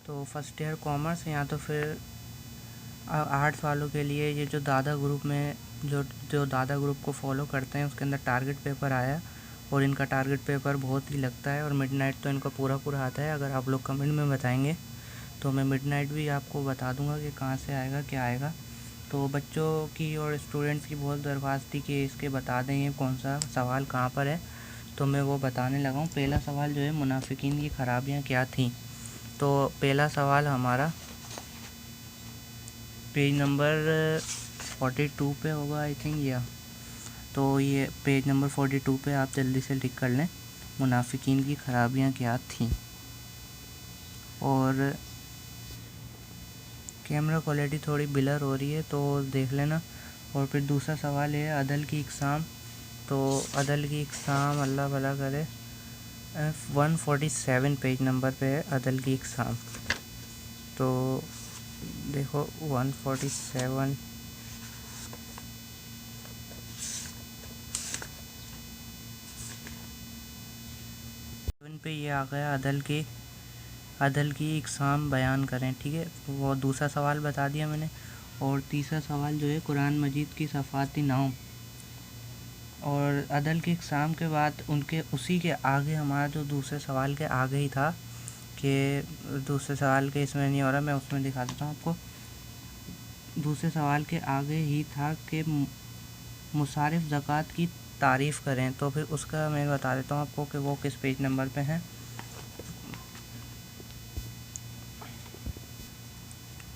تو first year commerce یا تو پھر آرٹس والوں کے لیے یہ جو دادا گروپ میں جو دادا گروپ کو فالو کرتے ہیں اس کے اندر ٹارگٹ پیپر آیا اور ان کا ٹارگٹ پیپر بہت ہی لگتا ہے اور مڈ نائٹ تو ان کا پورا آتا ہے. اگر آپ لوگ کمنٹ میں بتائیں گے تو میں مڈ نائٹ بھی آپ کو بتا دوں گا کہ کہاں سے آئے گا کیا آئے گا. تو بچوں کی اور اسٹوڈنٹس کی بہت درخواست تھی کہ اس کے بتا دیں یہ کون سا سوال کہاں پر ہے, تو میں وہ بتانے لگا ہوں. پہلا سوال جو ہے منافقین کی خرابیاں کیا تھیں, تو پہلا سوال ہمارا پیج نمبر 42 پہ ہوگا آئی تھنک. تو یہ پیج نمبر 42 پہ آپ جلدی سے لکھ کر لیں منافقین کی خرابیاں کیا تھیں. اور کیمرہ کوالٹی تھوڑی بلر ہو رہی ہے تو دیکھ لینا. اور پھر دوسرا سوال ہے عدل کی اقسام. تو عدل کی اقسام اللہ بھلا کرے 147 پیج نمبر پہ ہے عدل کی اقسام. تو دیکھو 147 پہ یہ آ گیا عدل کی اقسام بیان کریں. ٹھیک ہے, وہ دوسرا سوال بتا دیا میں نے. اور تیسرا سوال جو ہے قرآن مجید کی صفاتی نام. اور عدل کی اقسام کے بعد اسی کے آگے ہمارا جو دوسرے سوال کے آگے ہی تھا کہ دوسرے سوال کے اس میں نہیں ہو رہا, میں اس میں دکھا دیتا ہوں آپ کو. دوسرے سوال کے آگے ہی تھا کہ مصارف زکوٰۃ کی تعریف کریں. تو پھر اس کا میں بتا دیتا ہوں آپ کو کہ وہ کس پیج نمبر پہ ہیں.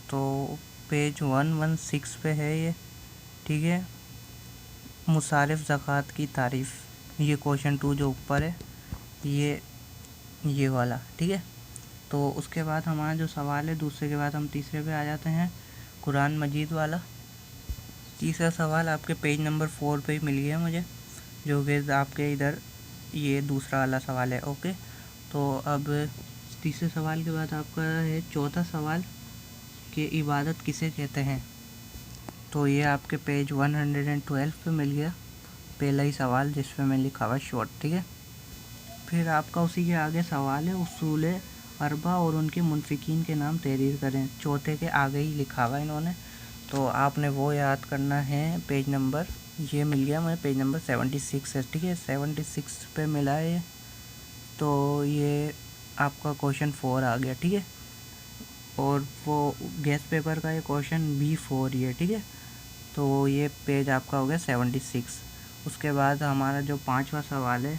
تو پیج 116 پہ ہے یہ. ٹھیک ہے, مصارف زکوٰۃ کی تعریف, یہ کوشچن 2 جو اوپر ہے یہ والا. ٹھیک ہے, تو اس کے بعد ہمارا جو سوال ہے دوسرے کے بعد ہم تیسرے پہ آ جاتے ہیں قرآن مجید والا. تیسرا سوال آپ کے پیج نمبر 4 پہ ہی مل گیا مجھے, جو کہ آپ کے ادھر یہ دوسرا والا سوال ہے. اوکے, تو اب تیسرے سوال کے بعد آپ کا ہے چوتھا سوال کہ عبادت کسے کہتے ہیں. تو یہ آپ کے پیج 112 پہ مل گیا پہلا ہی سوال جس پہ میں لکھا ہوا شارٹ. ٹھیک ہے, پھر آپ کا اسی کے آگے سوال ہے اصول اربع اور ان کے منفقین کے نام تحریر کریں. چوتھے کے آگے ہی لکھا ہوا انہوں نے, تو آپ نے وہ یاد کرنا ہے. پیج نمبر یہ مل گیا مجھے پیج نمبر 76 ہے. ٹھیک ہے, 76 پہ ملا ہے یہ. تو یہ آپ کا کوشچن 4 آ گیا. ٹھیک ہے, اور وہ گیس پیپر کا یہ کوشچن B4 یہ. ٹھیک ہے, تو یہ پیج آپ کا ہو گیا 76. اس کے بعد ہمارا جو پانچواں سوال ہے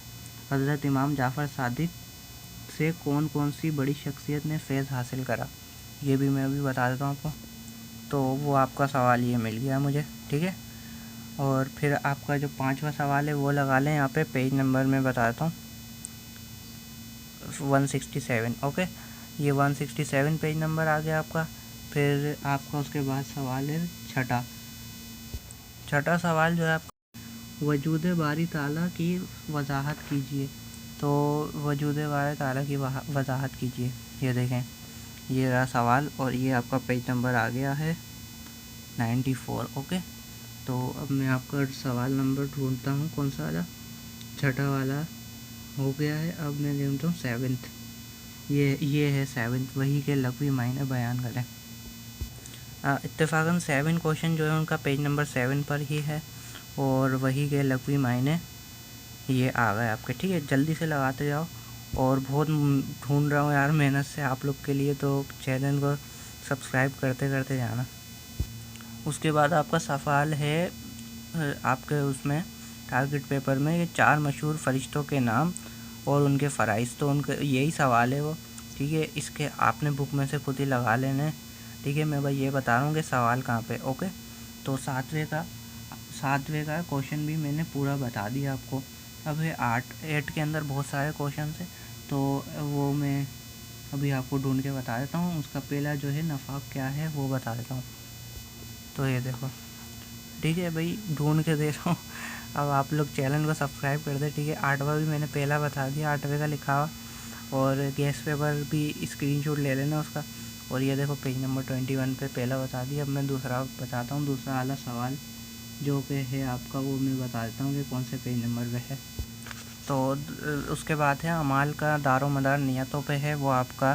حضرت امام جعفر صادق سے کون سی بڑی شخصیت نے فیض حاصل کرا. یہ بھی میں ابھی بتا دیتا ہوں آپ کو. تو وہ آپ کا سوال یہ مل گیا مجھے. ٹھیک ہے, اور پھر آپ کا جو پانچواں سوال ہے وہ لگا لیں یہاں پہ پیج نمبر میں بتا دیتا ہوں 167. اوکے, یہ 167 پیج نمبر آ گیا آپ کا. پھر آپ کا اس کے بعد سوال ہے چھٹا سوال جو ہے آپ کا وجود باری تعالیٰ کی وضاحت کیجیے. تو وجود باری تعالیٰ کی وضاحت کیجیے. یہ دیکھیں یہ رہا سوال, اور یہ آپ کا پیج نمبر آ گیا ہے 94. اوکے, تو اب میں آپ کا سوال نمبر ڈھونڈتا ہوں کون سا والا. چھٹا والا ہو گیا ہے. اب میں ڈھونڈتا ہوں 7th. یہ ہے 7th, وہی کے لغوی معنی بیان کریں. اتفاقاً 7 کوشچن جو ہے ان کا پیج نمبر 7 پر ہی ہے, اور وہی کے لغوی معنی یہ آ گئے آپ کے. ٹھیک ہے, جلدی سے لگاتے جاؤ. اور بہت ڈھونڈ رہا ہوں یار محنت سے آپ لوگ کے لیے, تو چینل کو سبسکرائب کرتے جانا. اس کے بعد آپ کا سوال ہے آپ کے اس میں ٹارگٹ پیپر میں یہ 4 مشہور فرشتوں کے نام اور ان کے فرائض. تو ان کا یہی سوال ہے وہ. ٹھیک ہے, اس کے آپ نے بک میں سے خود ہی لگا لینے. ٹھیک ہے, میں بھائی یہ بتا رہا ہوں کہ سوال کہاں پہ. اوکے, تو 7ویں کا کوشچن بھی میں نے پورا بتا دیا آپ کو. اب 8 کے اندر بہت سارے کوشچنس ہیں, تو وہ میں ابھی آپ کو ڈھونڈ کے بتا دیتا ہوں. اس کا پہلا جو ہے نفاق کیا ہے وہ بتا دیتا ہوں. تو یہ دیکھو. ٹھیک ہے بھائی, ڈھونڈ کے دے رہا ہوں. اب آپ لوگ چینل کو سبسکرائب کر دیں. ٹھیک ہے, 8واں بھی میں نے پہلا بتا دیا, 8ویں کا لکھا ہوا. اور گیس پیپر بھی اسکرین شاٹ لے لینا اس کا. اور یہ دیکھو پیج نمبر 21 پہ پہلا بتا دیا. اب میں دوسرا بتاتا ہوں, دوسرا والا سوال جو کہ ہے آپ کا وہ میں بتا دیتا ہوں کہ کون سے پیج نمبر پہ ہے. تو اس کے بعد ہے اعمال کا دار و مدار نیتوں پہ ہے. وہ آپ کا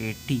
80।